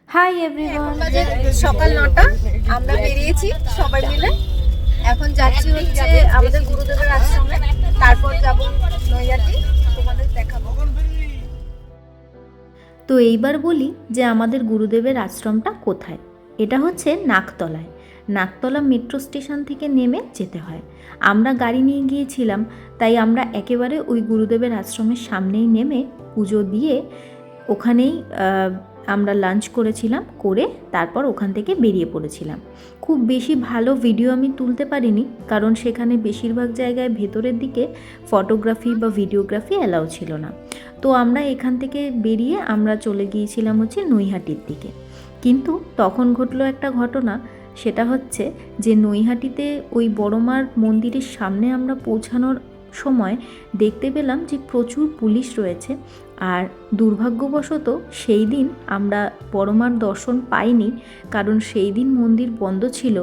Hi everyone. বাজে সকাল 9টা। আমরা বেরিয়েছি সবাই মিলে। এখন যাচ্ছি হচ্ছে আমাদের গুরুদেবের আশ্রমে, তারপর যাব নৈহাটি, তোমাদের দেখাবো। তো এইবার বলি যে আমাদের গুরুদেবের আশ্রমটা কোথায়। এটা হচ্ছে নাকতলায়। নাকতলা মেট্রো স্টেশন থেকে নেমে যেতে হয়। আমরা গাড়ি নিয়ে গিয়েছিলাম, তাই আমরা একেবারে ওই গুরুদেবের আশ্রমের সামনেই নেমে পুজো দিয়ে ওখানেই আমরা লাঞ্চ করেছিলাম, করে তারপর ওখান থেকে বেরিয়ে পড়েছিলাম। খুব বেশি ভালো ভিডিও আমি তুলতে পারিনি, কারণ সেখানে বেশিরভাগ জায়গায় ভেতরের দিকে ফটোগ্রাফি বা ভিডিওগ্রাফি অ্যালাউ ছিল না। তো আমরা এখান থেকে বেরিয়ে আমরা চলে গিয়েছিলাম হচ্ছে নৈহাটির দিকে। কিন্তু তখন ঘটলো একটা ঘটনা, সেটা হচ্ছে যে নৈহাটিতে ওই বড়মার মন্দিরের সামনে আমরা পৌঁছানোর সময় দেখতে পেলাম যে প্রচুর পুলিশ রয়েছে। আর দুর্ভাগ্যবশত সেই দিন আমরা বড়মার দর্শন পাইনি, কারণ সেই দিন মন্দির বন্ধ ছিল।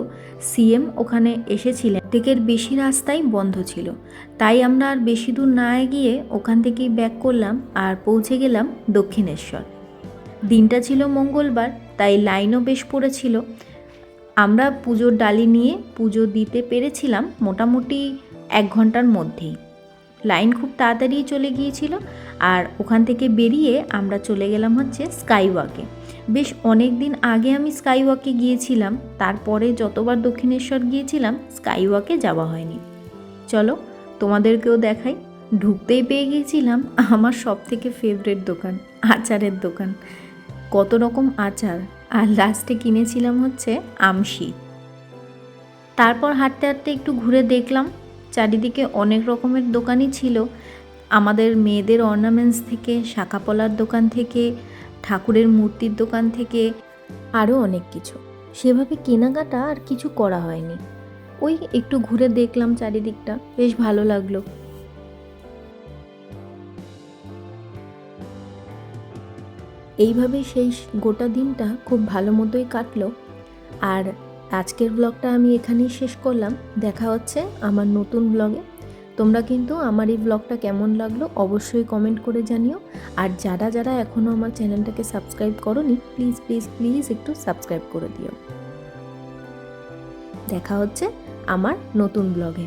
সিএম ওখানে এসেছিলেন, প্রত্যেকের বেশি রাস্তাই বন্ধ ছিল। তাই আমরা আর বেশি দূর না এগিয়ে ওখান থেকেই ব্যাক করলাম আর পৌঁছে গেলাম দক্ষিণেশ্বর। দিনটা ছিল মঙ্গলবার, তাই লাইনও বেশ পড়েছিল। আমরা পুজোর ডালি নিয়ে পুজো দিতে পেরেছিলাম মোটামুটি 1 ঘন্টার মধ্যেই। লাইন খুব তাড়াতাড়ি চলে গিয়েছিল। আর ওখান থেকে বেরিয়ে আমরা চলে গেলাম হচ্ছে স্কাই ওয়াকে। বেশ অনেক দিন আগে আমি স্কাই ওয়াকে গিয়েছিলাম, তারপরে যতবার দক্ষিণেশ্বর গিয়েছিলাম স্কাই ওয়াকে যাওয়া হয়নি। চলো তোমাদেরকেও দেখাই। ঢুকতেই পেয়ে গিয়েছিলাম আমার সবথেকে ফেভারিট দোকান, আচারের দোকান। কত রকম আচার, আর লাস্টে কিনেছিলাম হচ্ছে আমশি। তারপর হাঁটতে হাঁটতে একটু ঘুরে দেখলাম চারিদিকে অনেক রকমের দোকানই ছিল। আমাদের মেয়েদের অর্নামেন্টস থেকে, শাঁখাপলার দোকান থেকে, ঠাকুরের মূর্তির দোকান থেকে, আরও অনেক কিছু। সেভাবে কেনাকাটা আর কিছু করা হয়নি, ওই একটু ঘুরে দেখলাম চারিদিকটা, বেশ ভালো লাগলো। এইভাবেই সেই গোটা দিনটা খুব ভালো মতোই কাটলো। আর আজকের ব্লগটা আমি এখানেই শেষ করলাম। দেখা হচ্ছে আমার নতুন ব্লগে। তোমরা কিন্তু আমার এই ব্লগটা কেমন লাগলো অবশ্যই কমেন্ট করে জানিও। আর যারা যারা এখনও আমার চ্যানেলটাকে সাবস্ক্রাইব করোনি, প্লিজ প্লিজ প্লিজ একটু সাবস্ক্রাইব করে দিও। দেখা হচ্ছে আমার নতুন ব্লগে।